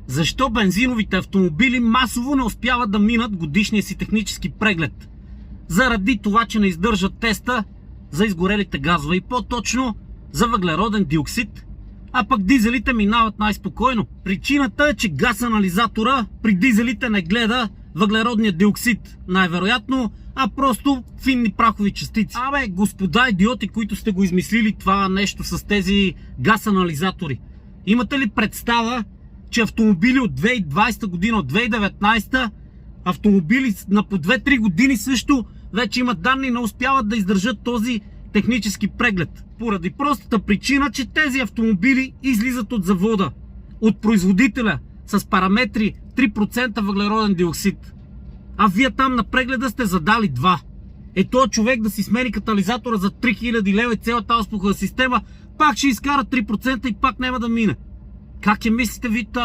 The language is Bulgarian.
Защо бензиновите автомобили масово не успяват да минат годишния си технически преглед? Заради това, че не издържат теста за изгорелите газове и по-точно за въглероден диоксид, а пък дизелите минават най-спокойно. Причината е, че газ-анализатора при дизелите не гледа въглеродния диоксид, най-вероятно, а просто финни прахови частици. Господа идиоти, които сте го измислили това нещо с тези газ-анализатори, имате ли представа, че автомобили от 2020 година, от 2019, автомобили на по 2-3 години също вече имат данни, не успяват да издържат този технически преглед? Поради простата причина, че тези автомобили излизат от завода, от производителя, с параметри 3% въглероден диоксид. А вие там на прегледа сте задали 2. Този човек да си смени катализатора за 3000 лева и цялата ауспухова система, пак ще изкара 3% и пак няма да мине. Как мислите ви